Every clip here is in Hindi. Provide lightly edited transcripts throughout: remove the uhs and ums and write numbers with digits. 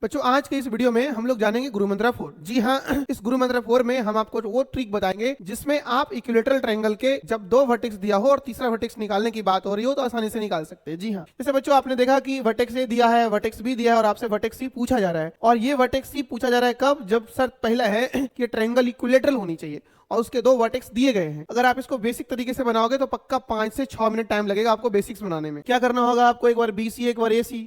बच्चों आज के इस वीडियो में हम लोग जानेंगे गुरु मंत्रा 4। जी हाँ, इस गुरु मंत्रा 4 में हम आपको वो ट्रिक बताएंगे जिसमें आप इक्विलेटरल ट्रायंगल के जब दो वर्टेक्स दिया हो और तीसरा वर्टेक्स निकालने की बात हो रही हो तो आसानी से निकाल सकते हैं। जी हाँ, जैसे बच्चों आपने देखा कि वर्टेक्स ए दिया है, वर्टेक्स बी दिया है और आपसे वर्टेक्स सी पूछा जा रहा है। और ये वर्टेक्स सी पूछा जा रहा है कब? जब शर्त पहला है कि ट्रायंगल इक्विलेटरल होनी चाहिए और उसके दो वर्टेक्स दिए गए हैं। अगर आप इसको बेसिक तरीके से बनाओगे तो पक्का 5 से 6 मिनट टाइम लगेगा आपको बेसिक्स बनाने में। क्या करना होगा आपको? एक बार BC एक बार AC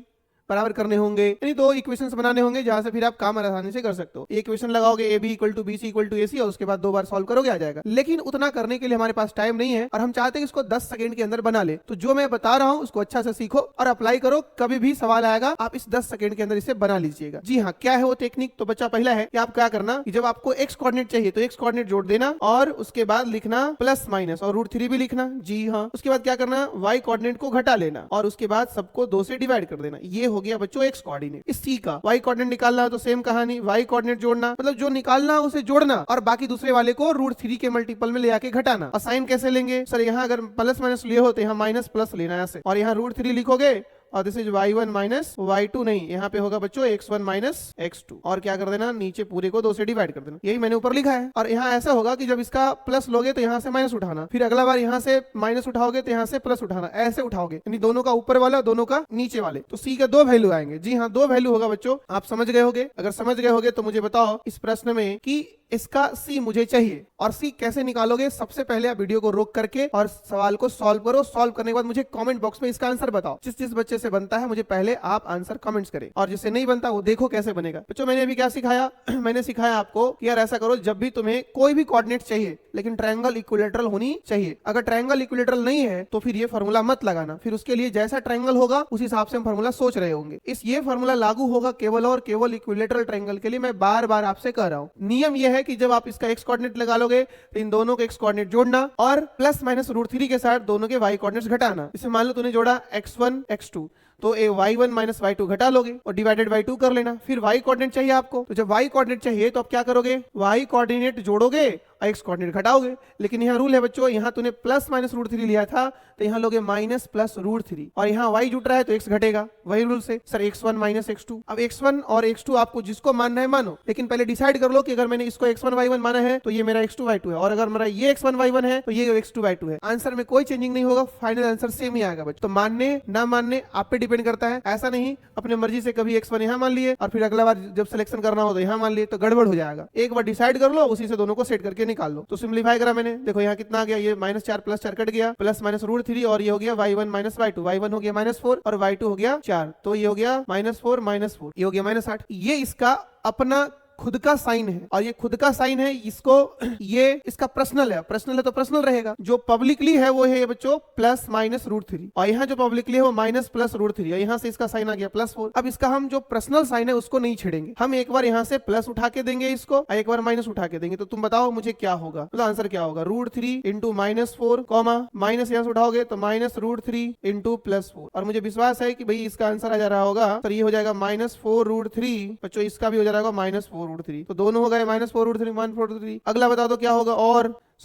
बराबर करने होंगे, यानी दो इक्वेशंस बनाने होंगे जहां से फिर आप काम आसानी से कर सकते हो। एक इक्वेशन लगाओगे AB = BC = AC और उसके बाद दो बार सॉल्व करोगे, आ जाएगा। लेकिन उतना करने के लिए हमारे पास टाइम नहीं है और हम चाहते हैं कि इसको 10 सेकंड के अंदर बना ले। तो जो मैं बता रहा हूं उसको अच्छा से सीखो और अप्लाई करो। कभी भी सवाल आएगा आप इस 10 सेकंड के अंदर इसे बना लीजिएगा। जी हाँ, क्या है वो टेक्निक? तो बच्चा पहला है कि आप क्या करना कि जब आपको x कोऑर्डिनेट चाहिए तो x कोऑर्डिनेट जोड़ देना और उसके बाद लिखना प्लस माइनस और √3 भी लिखना। जी हाँ, उसके बाद क्या करना? y कोऑर्डिनेट को घटा लेना और उसके बाद सबको 2 से डिवाइड कर देना। ये हो गया बच्चों x कोऑर्डिनेट। इस C का y कोऑर्डिनेट निकालना है तो सेम कहानी, y कोऑर्डिनेट जोड़ना, मतलब जो निकालना उसे जोड़ना और बाकी दूसरे वाले को √3 के मल्टीपल में ले आके घटाना। और साइन कैसे लेंगे? सर यहाँ अगर प्लस माइनस लिए हो तो यहाँ माइनस प्लस लेना है ऐसे, और यहाँ √3 लिखोगे और this is y1 minus y2, नहीं यहाँ पे होगा बच्चों x1 माइनस x2। और क्या कर देना? नीचे पूरे को 2 से डिवाइड कर देना। यही मैंने ऊपर लिखा है। और यहाँ ऐसा होगा कि जब इसका प्लस लोगे तो यहाँ से माइनस उठाना, फिर अगला बार यहाँ से माइनस उठाओगे तो यहाँ से प्लस उठाना, ऐसे उठाओगे, यानी दोनों का ऊपर वाला दोनों का नीचे वाले। तो C का 2 वैल्यू आएंगे। जी हाँ, 2 वैल्यू होगा बच्चों। आप समझ गए होगे? अगर समझ गए होगे तो मुझे बताओ इस प्रश्न में कि इसका C मुझे चाहिए। और C कैसे निकालोगे? सबसे पहले आप वीडियो को रोक करके और सवाल को सॉल्व करो। सॉल्व करने के बाद मुझे कमेंट बॉक्स में इसका आंसर बताओ। जिस बच्चे से बनता है मुझे पहले आप आंसर कमेंट्स करें, और जिससे नहीं बनता वो देखो कैसे बनेगा। बच्चों मैंने अभी क्या सिखाया? मैंने सिखाया आपको कि यार ऐसा करो, जब भी तुम्हें कोई भी कोऑर्डिनेट चाहिए लेकिन ट्रायंगल इक्विलेटरल होनी चाहिए। अगर ट्रायंगल इक्विलेटरल नहीं है तो फिर ये फार्मूला मत लगाना। फिर उसके लिए जैसा ट्रायंगल होगा उस हिसाब से हम फार्मूला सोच रहे होंगे। ये फार्मूला लागू होगा केवल और केवल इक्विलेटरल ट्रायंगल के लिए। मैं बार बार आपसे कह रहा हूँ, नियम यह है कि जब आप इसका x कोऑर्डिनेट लगा लोगे तो इन दोनों के x कोऑर्डिनेट जोड़ना और प्लस माइनस √3 के साथ दोनों के y कोऑर्डिनेट्स घटाना। इसे मान लो तूने जोड़ा x1 x2 तो y1 माइनस y2 घटा लोगे और डिवाइडेड बाई 2 कर लेना। फिर y कोऑर्डिनेट चाहिए आपको, तो जब y कोऑर्डिनेट चाहिए तो आप क्या करोगे? y कोऑर्डिनेट जोड़ोगे और x कोऑर्डिनेट घटाओगे। लेकिन यहाँ रूल है बच्चों, यहाँ तूने प्लस माइनस √3 लिया था तो यहाँ लोगे माइनस प्लस √3 और यहाँ y जुट रहा है तो x घटेगा। वही रूल से सर x1 माइनस x2। अब x1 और x2 आपको जिसको मानना है मानो, लेकिन पहले डिसाइड कर लो कि अगर मैंने इसको x1 y1 माना है तो ये मेरा x2 y2 है, और अगर मेरा ये x1 y1 है तो ये x2 y2 है। आंसर में कोई चेंजिंग नहीं होगा, फाइनल आंसर सेम ही आएगा बच्चों। तो मानने ना मानने आप पे डिपेंड करता है। ऐसा नहीं अपने मर्जी से कभी x1 यहाँ मान लिए और फिर अगला बार जब सिलेक्शन करना हो तो यहाँ मान लिए, तो गड़बड़ हो जाएगा। एक बार डिसाइड कर लो, उसी से दोनों को सेट करके निकाल लो। तो सिंपलीफाई करा मैंने, देखो यहाँ कितना आ गया? ये -4 + 4 कट गया, प्लस माइनस √3 और ये हो गया y1 माइनस y2। y1 हो गया -4 और y2 हो गया 4, तो ये हो गया -4 -4, ये हो गया -8। ये इसका अपना खुद का साइन है और ये खुद का साइन है। इसको ये इसका पर्सनल है, पर्सनल है तो पर्सनल रहेगा। जो पब्लिकली है वो है बच्चों प्लस माइनस √3 और यहाँ जो पब्लिकली है वो माइनस प्लस √3 और यहाँ से इसका साइन आ गया +4। अब इसका हम जो पर्सनल साइन है उसको नहीं छेड़ेंगे, हम एक बार यहाँ से प्लस उठा के देंगे इसको और एक बार माइनस उठा के देंगे। तो तुम बताओ मुझे क्या होगा? तो आंसर क्या होगा? √3 × -4 कॉमा माइनस यहाँ से उठाओगे तो माइनस √3 × +4। और मुझे विश्वास है कि भाई इसका आंसर आ जा रहा होगा, तो ये हो जाएगा -4 √3। बच्चों इसका भी हो जा रहा होगा -4 √3, तो दोनों हो गए -4 √3 1 √3। अगला बता दो क्या होगा?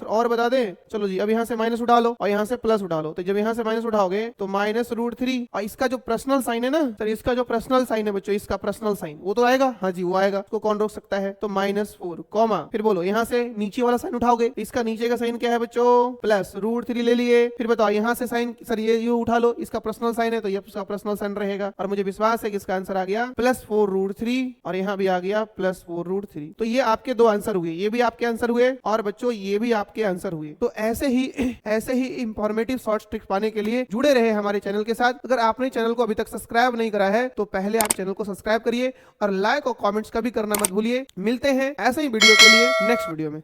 और बता दे। चलो जी, अब यहाँ से माइनस उठा लो और यहाँ से प्लस उठा लो। तो जब यहाँ से माइनस उठाओगे तो -√3 और इसका जो पर्सनल साइन है ना सर, इसका जो पर्सनल साइन है बच्चों, इसका पर्सनल साइन वो तो आएगा। हाँ जी वो आएगा, उसको कौन रोक सकता है? तो -4 कॉमा फिर बोलो यहाँ से नीचे वाला साइन उठाओगे, इसका नीचे का साइन क्या है बच्चों? प्लस √3 ले लिए। फिर बताओ यहाँ से साइन, सर ये उठा लो, इसका पर्सनल साइन है तो ये इसका पर्सनल साइन रहेगा। और मुझे विश्वास है कि इसका आंसर आ गया +4 √3 और यहाँ भी आ गया +4 √3। तो ये आपके 2 आंसर हुए, ये भी आपके आंसर हुए और बच्चों ये भी आपके आंसर हुए। तो ऐसे ही इंफॉर्मेटिव शॉर्ट ट्रिक्स पाने के लिए जुड़े रहे हमारे चैनल के साथ। अगर आपने चैनल को अभी तक सब्सक्राइब नहीं करा है तो पहले आप चैनल को सब्सक्राइब करिए और लाइक और कमेंट्स का भी करना मत भूलिए। मिलते हैं ऐसे ही वीडियो के लिए नेक्स्ट वीडियो में।